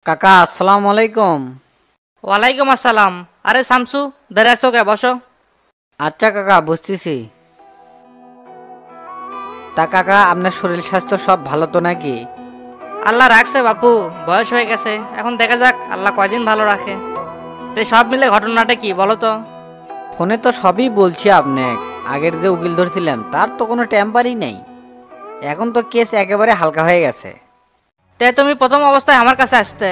কাকা আসসালামু আলাইকুম। ওয়ালাইকুম আসসালাম। আরে শামসু, দাঁড়িয়ে আছো কে? বসো। আচ্ছা কাকা বুঝতেছি। তা কাকা আপনার শরীর স্বাস্থ্য সব ভালো তো নাকি? আল্লাহ রাখছে বাপু, বয়স হয়ে গেছে, এখন দেখা যাক আল্লাহ কয়দিন ভালো রাখে। তো সব মিলে ঘটনাটা কি বলো তো? ফোনে তো সবই বলছি আপনি। আগের যে উকিল ধরছিলেন তার তো কোনো টেম্পারই নেই। এখন তো কেস একেবারে হালকা হয়ে গেছে। তে তুমি প্রথম অবস্থায় আমার কাছে আসতে।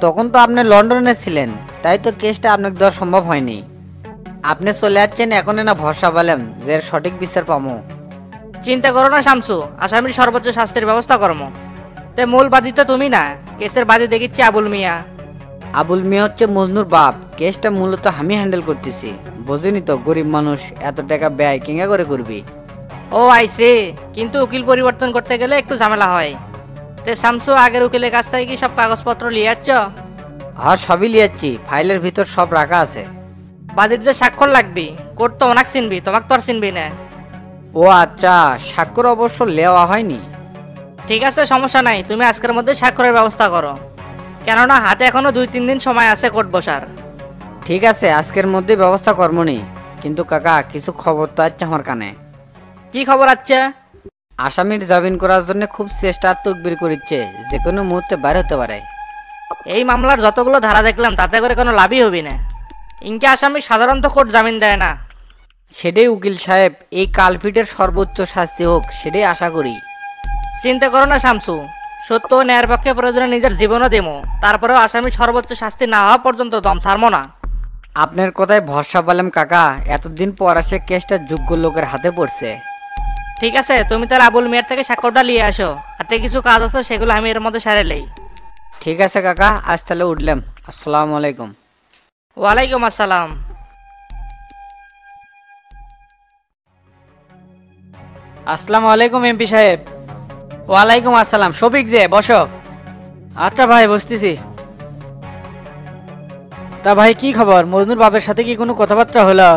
তখন তো আপনি লন্ডনে ছিলেন, তাই তো কেসটা আপনাকে দেওয়া সম্ভব হয়নি। আপনি চলে যাচ্ছেন এখন না ভরসা পেলেন যে এর সঠিক বিচার পাবো। চিন্তা করো না শামসু, আসামির সর্বোচ্চ শাস্তির ব্যবস্থা করবো। তে মূল বাদী তো তুমি না, কেসের বাদী দেখিচ্ছি আবুল মিয়া। আবুল মিয়া হচ্ছে মজনুর বাপ। কেসটা মূলত আমি হ্যান্ডেল করতেছি। বুঝিনি তো, গরিব মানুষ এত টাকা ব্যয় কেঙ্গা করে করবি। ও আইসে, কিন্তু উকিল পরিবর্তন করতে গেলে একটু ঝামেলা হয়। তে শামসু, আগের উকিলের কাছ থেকে কি সব কাগজপত্র নিয়ে যাচ্ছ? আর সবই লিয়াচ্ছি, ফাইলের ভিতর সব রাখা আছে। বাদীর যে স্বাক্ষর লাগবি, কোর্ট তো অনেক চিনবি, তোমাকে তো আর চিনবি না। ও আচ্ছা, স্বাক্ষর অবশ্য লেওয়া হয়নি। ঠিক আছে, সমস্যা নাই, তুমি আজকের মধ্যে স্বাক্ষরের ব্যবস্থা করো, কেননা হাতে এখনো 2-3 দিন সময় আছে কোর্ট বসার। ঠিক আছে, আজকের মধ্যে ব্যবস্থা কর্মনি। কিন্তু কাকা কিছু খবর তো আছে আমার কানে। কি খবর আছে? আসামির জামিন করার জন্য খুব চেষ্টা তকবির করিচ্ছে, যে কোনো মুহূর্তে বাইর হতে পারে। এই মামলার যতগুলো ধারা দেখলাম তাতে করে কোনো লাভই হবি না। ইনকে আসামি সাধারণত কোর্ট জামিন দেয় না। সেটাই উকিল সাহেব, এই কালপিটের সর্বোচ্চ শাস্তি হোক সেটাই আশা করি। চিন্তা করো না শামসু, সত্য ও ন্যায়ের পক্ষে প্রয়োজনে নিজের জীবনও দেবো, তারপরেও আসামি সর্বোচ্চ শাস্তি না হওয়া পর্যন্ত দম ছাড়বো না। আপনার কথায় ভরসা পেলাম কাকা, এতদিন পর আসে কেসটা যোগ্য লোকের হাতে পড়ছে। ঠিক আছে, তুমি তাহলে আবুল মিয়ার থেকে স্বাক্ষরটা নিয়ে আসো, হাতে কিছু কাজ আছে সেগুলো আমি এর মধ্যে সারে লই। ঠিক আছে কাকা, আজ তাহলে উঠলাম। আসসালামু আলাইকুম। ওয়ালাইকুম আসসালাম। আসসালামু আলাইকুম এমপি সাহেব। ওয়ালাইকুম আসসালাম। শফিক যে, বসো। আচ্ছা ভাই, বসতেছি। তা ভাই কি খবর, মজনুর বাপের সাথে কি কোনো কথাবার্তা হলো?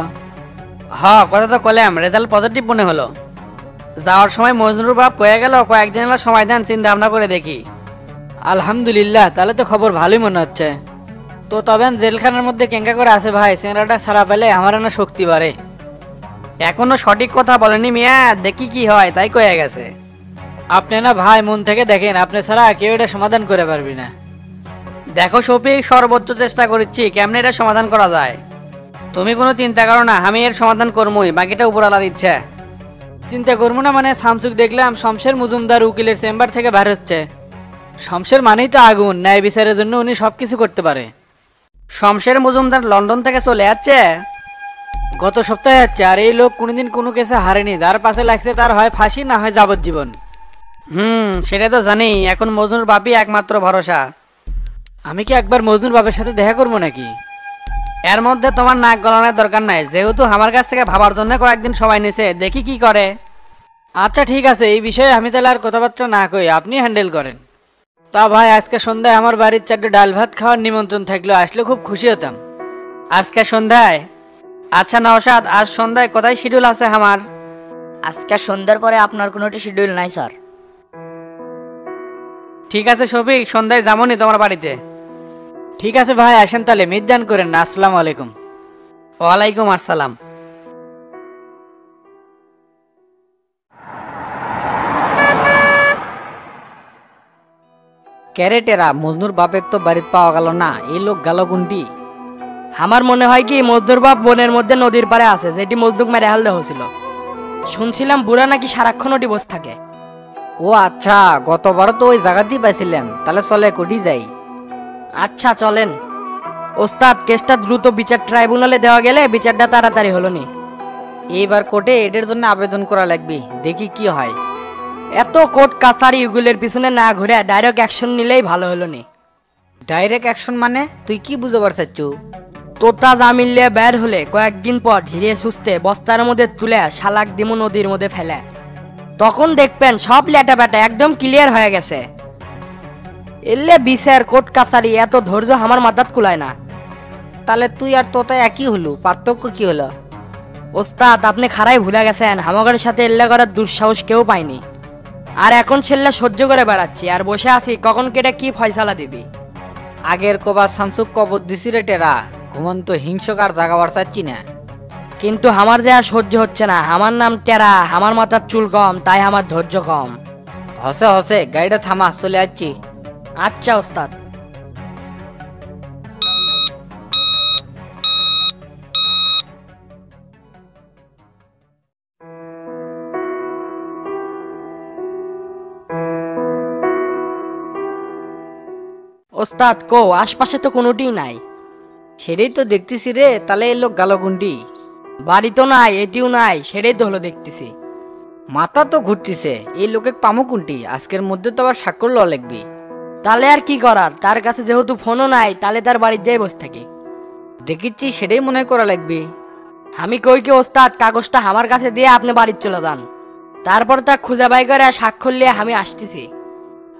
হ্যাঁ, কথা তো কলাম, রেজাল্ট পজিটিভ মনে হলো। যাওয়ার সময় মজনুর বাপ কয়ে গেল কয়েকদিন হলো সময় দেন, চিন্তা ভাবনা করে দেখি। আলহামদুলিল্লাহ, তাহলে তো খবর ভালোই মনে হচ্ছে। তো তবে জেলখানার মধ্যে কেঙ্কা করে আছে ভাই, চেংড়াটা ছাড়া পেলে আমার না শক্তি বাড়ে। এখনো সঠিক কথা বলেনি মিয়া, দেখি কি হয়, তাই কয়ে গেছে। আপনি না ভাই মন থেকে দেখেন, আপনি ছাড়া কেউ এটা সমাধান করে পারবি না। দেখো শফিক, সর্বোচ্চ চেষ্টা করছি কেমনে এটা সমাধান করা যায়। তুমি কোনো চিন্তা করো না, আমি এর সমাধান করবোই, বাকিটা উপরওয়ালার ইচ্ছা। চিন্তা করবো না মানে, শামসুক দেখলাম শমশের মজুমদার উকিলের চেম্বার থেকে বের হচ্ছে। শমশের মানেই তো আগুন, ন্যায় বিচারের জন্য উনি সবকিছু করতে পারে। শমশের মজুমদার লন্ডন থেকে চলে যাচ্ছে? গত সপ্তাহে যাচ্ছে, আর এই লোক কোনোদিন কোনো কেসে হারেনি, যার পাশে লাগছে তার হয় ফাঁসি না হয় যাবজ্জীবন। সেটা তো জানি, এখন মজনুর বাপই একমাত্র ভরসা। আমি কি একবার মজনুর বাপের সাথে দেখা করবো নাকি? এর মধ্যে তোমার নাক গলানোর দরকার নাই, যেহেতু আমার কাছ থেকে ভাবার জন্য কয়েকদিন সময় নিছে, দেখি কি করে। আচ্ছা ঠিক আছে, এই বিষয়ে আমি তাহলে আর কথাবার্তা না কই, আপনি হ্যান্ডেল করেন। তা ভাই, আজকে সন্ধ্যায় আমার বাড়ির 4টে ডাল ভাত খাওয়ার নিমন্ত্রণ থাকলো, আসলে খুব খুশি হতাম। আজকে সন্ধ্যায়? আচ্ছা নওশাদ, আজ সন্ধ্যায় কোথায় শিডিউল আছে আমার? আজকে সন্ধ্যার পরে আপনার কোনোটি শিডিউল নাই স্যার। ঠিক আছে শফিক, সন্ধ্যায় যাবনি তোমার বাড়িতে। ঠিক আছে ভাই, আসেন তাহলে, মিটদান করেন না। আসসালামু আলাইকুম। ওয়ালাইকুম আসসালাম। ক্যারেটেরা মজনুর বাপের তো বাড়িতে পাওয়া গেল না, এই লোক গেল গুন্ডি। আমার মনে হয় কি মজদুর বাপ বনের মধ্যে নদীর পাড়ে আছে, যেটি মজদুক মেরে হাল দেওয়া হয়েছিল। শুনছিলাম বুড়া নাকি সারাক্ষণ ওটি বসে থাকে। ও আচ্ছা, গতবারও তো ওই জায়গাতেই পাইছিলাম, তাহলে চলে কোটি যাই। আচ্ছা চলেন। ওস্তাদ, কেসটা দ্রুত বিচার ট্রাইব্যুনালে দেওয়া গেলে বিচারটা তাড়াতাড়ি হলো নি। এইবার কোর্টে এটার জন্য আবেদন করা লাগবে, দেখি কি হয়। এত কোর্ট কাছারি ইগুলের পিছনে না ঘুরে ডাইরেক্ট অ্যাকশন নিলেই ভালো হলো নি। ডাইরেক্ট অ্যাকশন মানে তুই কি বুঝতে পারছিস? তোতা জামিল্লে বের হলে কয়েকদিন পর ধীরে সুস্থে বস্তার মধ্যে তুলে শালাক দিমু নদীর মধ্যে ফেলে, তখন দেখবেন সব লেটা বেটা একদম ক্লিয়ার হয়ে গেছে। এলে বিচার কোর্ট কাছারি এত ধৈর্য আমার মাথাত কুলায় না। তাহলে তুই আর তোতা একই হলো, পার্থক্য কি হলো? ওস্তাদ, আপনি খারাই ভুলে গেছেন, আমাদের সাথে এল্লা করার দুঃসাহস কেউ পায়নি। আর এখন ছেলে সহ্য করে বেড়াচ্ছি আর বসে আছি কখন কেটে কি ফয়সালা দিবি। আগের কবার শামসুক কবর দিছি রে টেরা, ঘুমন্ত হিংসক আর জাগাবার চাচ্ছি না। কিন্তু আমার যে আর সহ্য হচ্ছে না, আমার নাম টেরা, আমার মাথার চুল কম, তাই আমার ধৈর্য কম। হসে হসে, গাড়িটা থামা, চলে যাচ্ছি। আচ্ছা ওস্তাদ। ওস্তাদ কো, আশপাশে তো কোনোটিই নাই। সেটাই তো দেখতেছি রে, তাহলে এই লোক গালো গুন্ডি। বাড়ি তো নাই, এটিও নাই, সেটাই তো হলো দেখতেছি। মাথা তো ঘুরতিছে, এই লোকে পামো কোনটি? আজকের মধ্যে তো আবার স্বাক্ষর ল লিখবি। তাহলে আর কি করার, তার কাছে যেহেতু ফোনও নাই, তাহলে তার বাড়ির যাই বসে থাকি। দেখিচ্ছি সেটাই মনে হয় করা লাগবে। আমি কই কি ওস্তাদ, কাগজটা আমার কাছে দিয়ে আপনি বাড়ির চলে যান, তারপর তা খুঁজে বাই করে স্বাক্ষর নিয়ে আমি আসতেছি।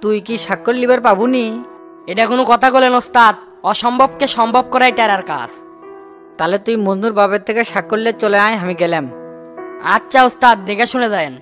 তুই কি স্বাক্ষর লিবার পাবুনি? এটা কোনো কথা বলেন ওস্তাদ? অসম্ভবকে সম্ভব করাই টেরার কাজ। তাহলে তুই মঞ্জুর বাবের থেকে স্বাক্ষর লিয়ে চলে আয়, আমি গেলাম। আচ্ছা ওস্তাদ, দেখে শুনে যায়েন।